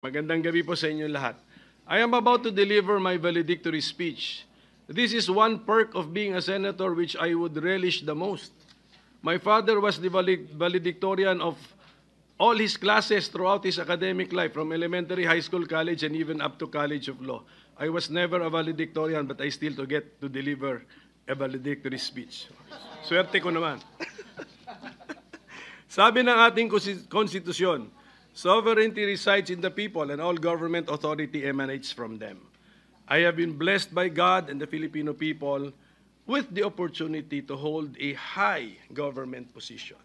Magandang gabi po sa inyo lahat. I am about to deliver my valedictory speech. This is one perk of being a senator which I would relish the most. My father was the valedictorian of all his classes throughout his academic life, from elementary, high school, college, and even up to College of Law. I was never a valedictorian, but I still get to deliver a valedictory speech. Swerte ko naman. Sabi ng ating konstitusyon, sovereignty resides in the people and all government authority emanates from them. I have been blessed by God and the Filipino people with the opportunity to hold a high government position.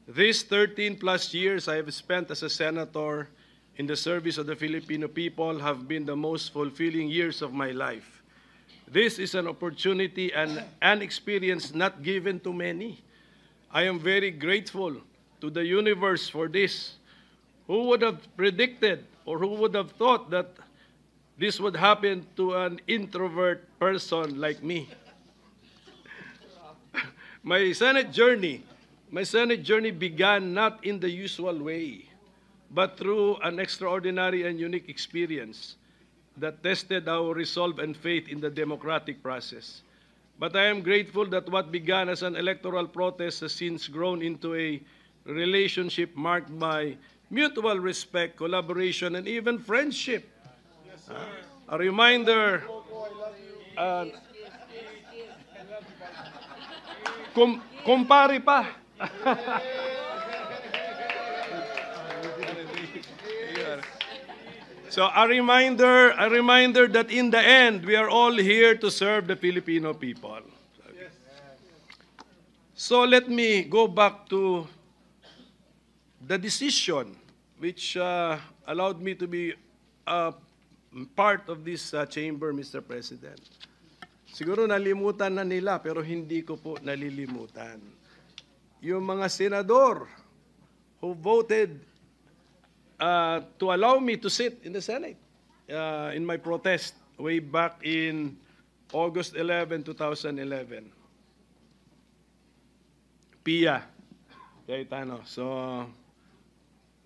These 13 plus years I have spent as a senator in the service of the Filipino people have been the most fulfilling years of my life. This is an opportunity and an experience not given to many. I am very grateful to the universe for this. Who would have predicted or who would have thought that this would happen to an introvert person like me? My Senate journey began not in the usual way, but through an extraordinary and unique experience that tested our resolve and faith in the democratic process. But I am grateful that what began as an electoral protest has since grown into a relationship marked by mutual respect, collaboration, and even friendship. Yes, a reminder, kumpare pa. So a reminder that in the end, we are all here to serve the Filipino people. So let me go back to the decision which allowed me to be part of this chamber, Mr. President. Siguro nalimutan na nila, pero hindi ko po nalilimutan. Yung mga senador who voted to allow me to sit in the Senate in my protest way back in August 11, 2011. Pia Cayetano. So,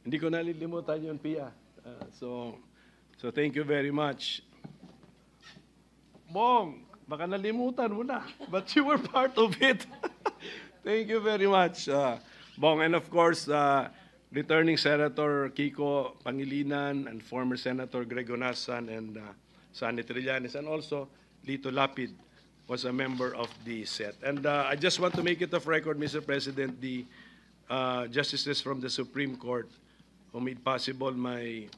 hindi ko nalilimutan yun, Pia. So thank you very much. Bong, baka nalimutan mo na, but you were part of it. Thank you very much, Bong. And of course, returning Senator Kiko Pangilinan and former Senator Greg Onasan and Sonny Trillanes, and also Lito Lapid was a member of the set. And I just want to make it of record, Mr. President, the justices from the Supreme Court who made possible my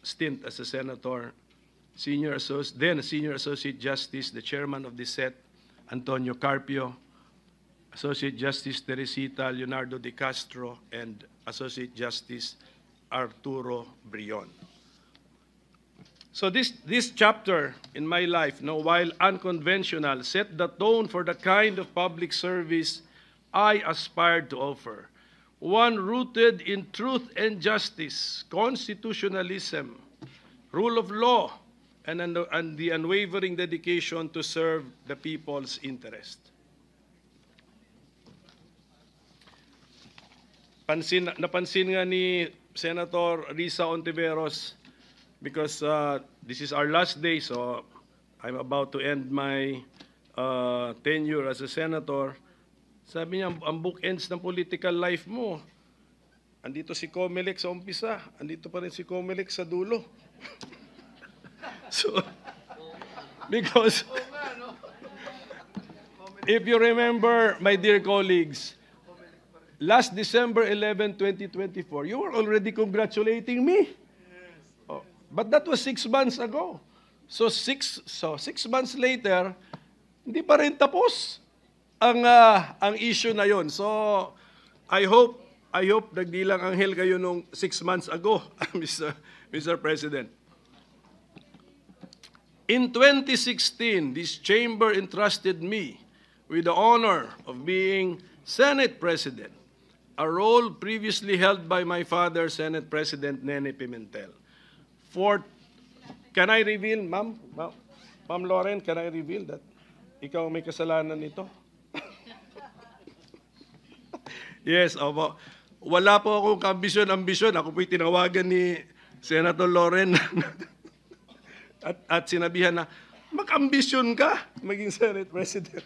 stint as a senator, then Senior Associate Justice, the chairman of the set, Antonio Carpio, Associate Justice Teresita Leonardo de Castro, and Associate Justice Arturo Brion. So this chapter in my life, while unconventional, set the tone for the kind of public service I aspired to offer. One rooted in truth and justice, constitutionalism, rule of law, and the unwavering dedication to serve the people's interest. Napansin nga ni Senator Risa Ontiveros, because this is our last day, so I'm about to end my tenure as a senator. Sabi niya, ang bookends ng political life mo, andito si Comelec sa umpisa, andito pa rin si Comelec sa dulo. So, because if you remember, my dear colleagues, last December 11, 2024, you were already congratulating me. Oh, but that was 6 months ago. So 6 months later, hindi pa rin tapos ang issue na yon. So I hope nagdilang anghel kayo nung 6 months ago, Mr. President. In 2016, this chamber entrusted me with the honor of being Senate President, a role previously held by my father, Senate President Nene Pimentel. Can I reveal, Ma'am Lauren, can I reveal that ikaw may kasalanan nito? Yes, wala po akong ambisyon. Ako po'y tinawagan ni Senator Loren at sinabihan na, mag-ambisyon ka maging Senate President.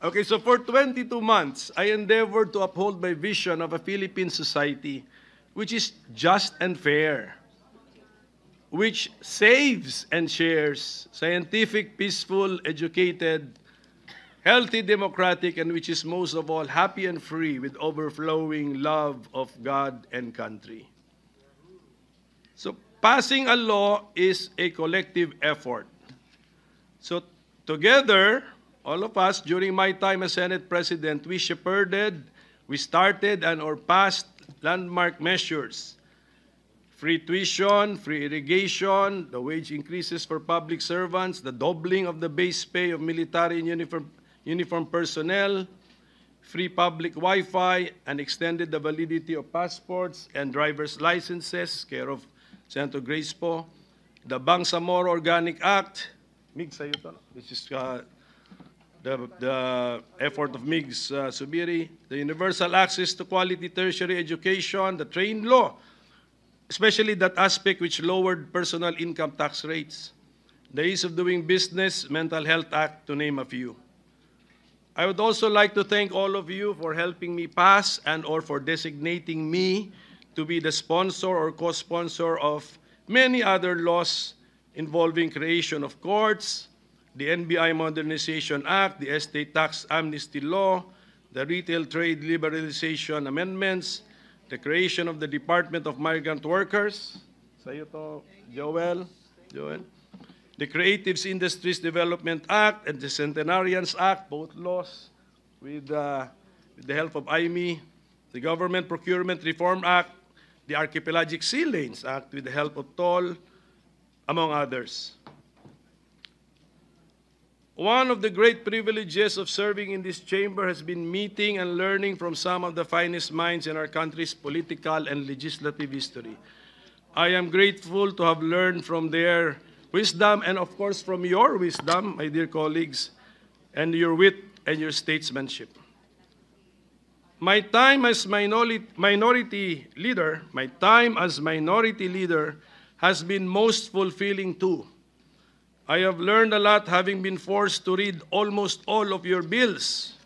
Okay, so for 22 months, I endeavored to uphold my vision of a Philippine society which is just and fair, which saves and shares, scientific, peaceful, educated, healthy, democratic, and which is most of all happy and free with overflowing love of God and country. So passing a law is a collective effort. So together, all of us, during my time as Senate President, we shepherded, we started and/or passed landmark measures. Free tuition, free irrigation, the wage increases for public servants, the doubling of the base pay of military and uniform personnel, free public Wi-Fi, and extended the validity of passports and driver's licenses, care of Senator Grace po, the Bangsamoro Organic Act, Migs, sa'yo to, this is the effort of Migs Subiri, the universal access to quality tertiary education, the train law, especially that aspect which lowered personal income tax rates, the ease of doing business, Mental Health Act, to name a few. I would also like to thank all of you for helping me pass and/or for designating me to be the sponsor or co-sponsor of many other laws involving creation of courts, the NBI Modernization Act, the Estate Tax Amnesty Law, the Retail Trade Liberalization Amendments, the creation of the Department of Migrant Workers, sa'yo to, Joel, the Creative Industries Development Act and the Centenarians Act, both laws with the help of IME, the Government Procurement Reform Act, the Archipelagic Sea Lanes Act with the help of TOL, among others. One of the great privileges of serving in this chamber has been meeting and learning from some of the finest minds in our country's political and legislative history. I am grateful to have learned from their wisdom and, of course, from your wisdom, my dear colleagues, and your wit and your statesmanship. My time as minority leader has been most fulfilling too. I have learned a lot having been forced to read almost all of your bills.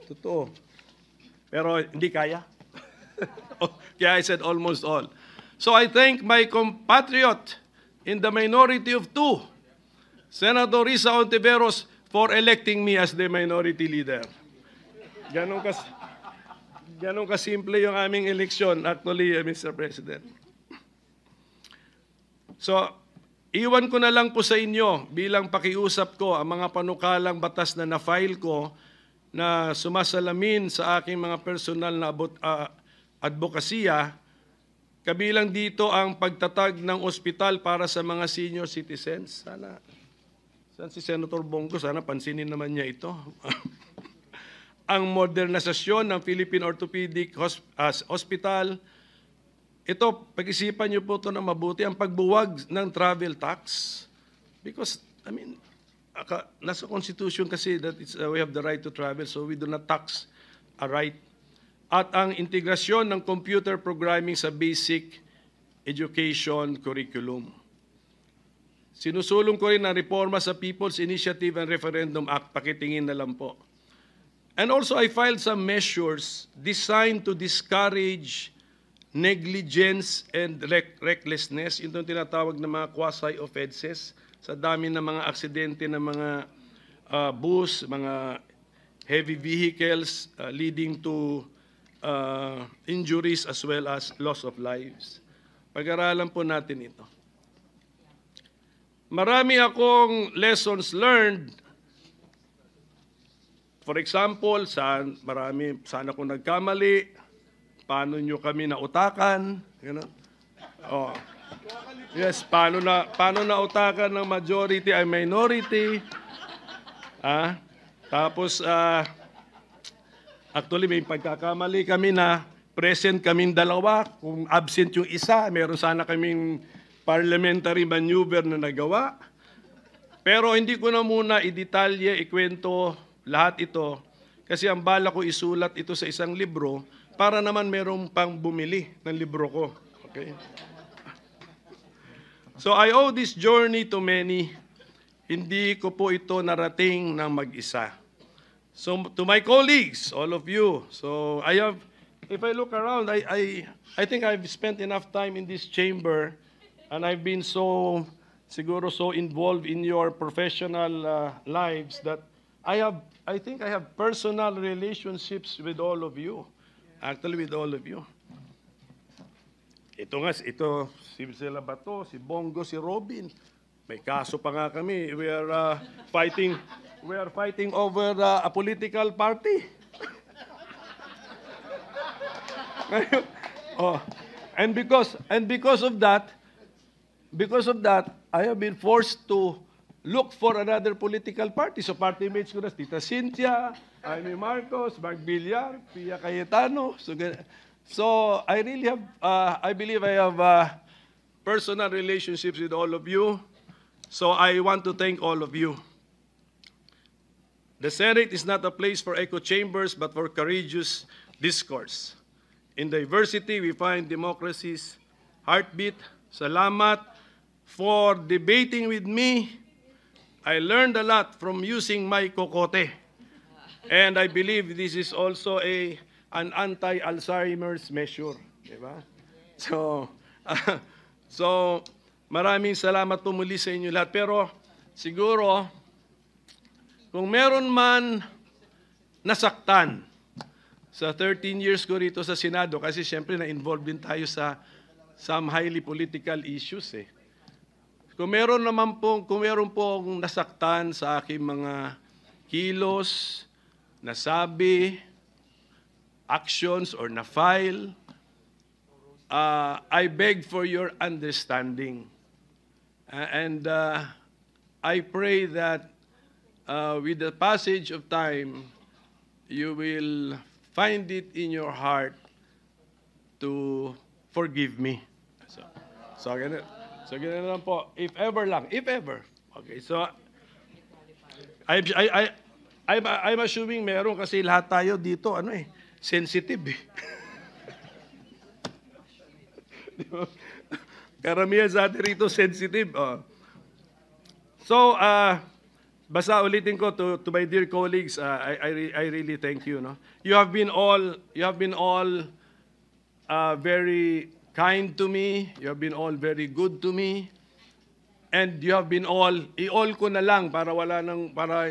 Totoo. Pero hindi kaya. Kaya I said almost all. So I thank my compatriot in the minority of two, Senator Risa Ontiveros, for electing me as the minority leader. Ganun kasimple yung aming eleksyon, actually, Mr. President. So, iwan ko na lang po sa inyo bilang pakiusap ko ang mga panukalang batas na na-file ko na sumasalamin sa aking mga personal na advokasya, kabilang dito ang pagtatag ng ospital para sa mga senior citizens. Saan si Senator Bongo? Sana pansinin naman niya ito. Ang modernisasyon ng Philippine Orthopedic Hospital. Ito, pag-isipan niyo po ito na mabuti, ang pagbuwag ng travel tax. Because, I mean, nasa Constitution kasi that we have the right to travel, so we do not tax a right. At ang integrasyon ng computer programming sa basic education curriculum. Sinusulong ko rin ang reforma sa People's Initiative and Referendum Act, pakitingin na lang po. And also, I filed some measures designed to discourage negligence and recklessness, ito yung tinatawag na mga quasi-offenses sa dami ng mga aksidente ng mga bus, mga heavy vehicles leading to injuries as well as loss of lives. Pag-aralan po natin ito. Marami akong lessons learned. For example, saan ako nagkamali, paano nyo kami nautakan? Gano'n? Oh. Yes, paano nautakan ng majority ay minority? Tapos, actually, may pagkakamali kami na present kaming dalawa. Kung absent yung isa, meron sana kaming parliamentary maneuver na nagawa. Pero hindi ko na muna i-detalye, ikwento lahat ito. Kasi ang bala ko isulat ito sa isang libro para naman merong pang bumili ng libro ko. Okay? So I owe this journey to many. Hindi ko po ito narating ng mag-isa. So to my colleagues, all of you, so if I look around, I think I've spent enough time in this chamber and I've been siguro so involved in your professional lives that I think I have personal relationships with all of you. Actually, with all of you. Ito si Sila Bato, si Bongo, si Robin. May kaso pa nga kami. We are fighting over a political party. Oh, and because of that, I have been forced to look for another political party. So party mates ko na, Tita Cynthia, Amy Marcos, Mark Villar, Pia Cayetano. So I really have, I believe I have personal relationships with all of you. So I want to thank all of you. The Senate is not a place for echo chambers, but for courageous discourse. In diversity, we find democracy's heartbeat. Salamat for debating with me. I learned a lot from using my kokote. And I believe this is also an anti-Alzheimer's measure. Diba? So, maraming salamat po muli sa inyo lahat. Pero siguro, kung meron man nasaktan sa 13 years ko rito sa Senado, kasi siyempre na-involved din tayo sa some highly political issues eh. Kung meron pong nasaktan sa aking mga kilos, nasabi, actions, or na-file, I beg for your understanding. And I pray that with the passage of time, you will find it in your heart to forgive me. So ganun lang po. If ever. Okay, so I'm assuming meron kasi lahat tayo dito sensitive eh. Karamihan sa atin rito sensitive. So basta ulitin ko to my dear colleagues, I really thank you. No? You have been all very kind to me. You have been all very good to me. And you have been all, i-all ko na lang para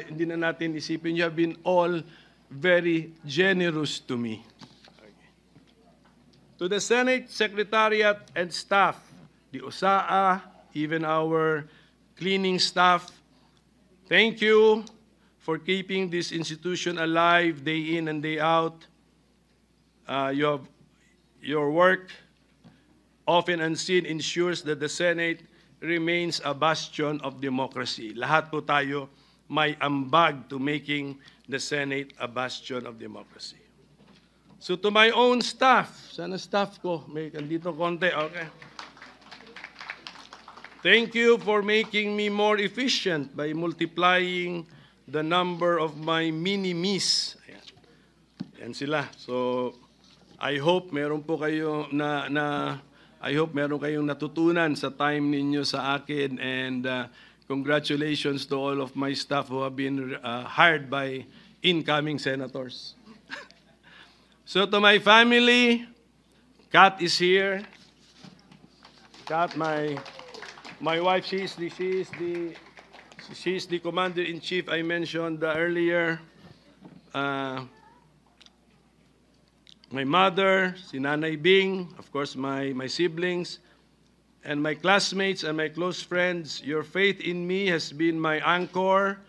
hindi na natin isipin, you have been all very generous to me. Okay. To the Senate Secretariat and staff, the OSAA, even our cleaning staff, thank you for keeping this institution alive day in and day out. Your work, often unseen, ensures that the Senate remains a bastion of democracy. Lahat po tayo may ambag to making the Senate a bastion of democracy. So to my own staff, sana staff ko, may andito konti, okay. Thank you for making me more efficient by multiplying the number of my mini-me's. Yan sila. So I hope meron po kayo meron kayong natutunan sa time ninyo sa akin, and congratulations to all of my staff who have been hired by incoming senators. So to my family, Kat is here. Kat, my wife, she's the commander-in-chief I mentioned earlier. My mother, si Nanay Bing, of course my siblings, and my classmates and my close friends. Your faith in me has been my anchor.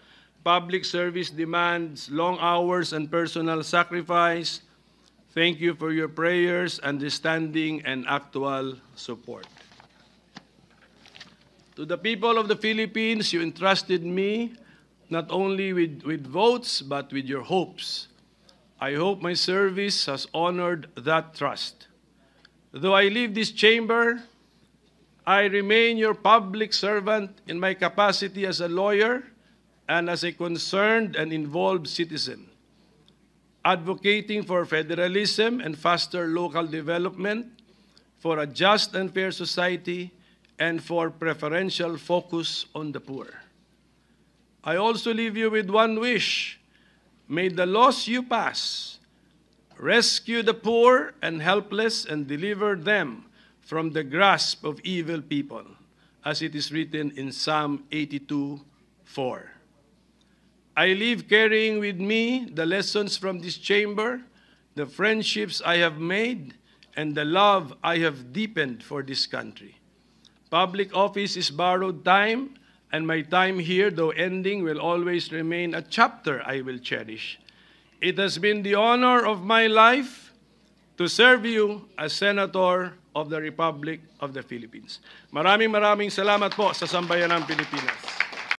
Public service demands long hours and personal sacrifice. Thank you for your prayers, understanding, and actual support. To the people of the Philippines, you entrusted me not only with votes, but with your hopes. I hope my service has honored that trust. Though I leave this chamber, I remain your public servant in my capacity as a lawyer and as a concerned and involved citizen. advocating for federalism and faster local development, for a just and fair society, and for preferential focus on the poor. I also leave you with one wish. May the laws you pass rescue the poor and helpless and deliver them from the grasp of evil people, as it is written in Psalm 82:4. I leave carrying with me the lessons from this chamber, the friendships I have made, and the love I have deepened for this country. Public office is borrowed time, and my time here, though ending, will always remain a chapter I will cherish. It has been the honor of my life to serve you as Senator of the Republic of the Philippines. Maraming salamat po sa sambayanang Pilipinas.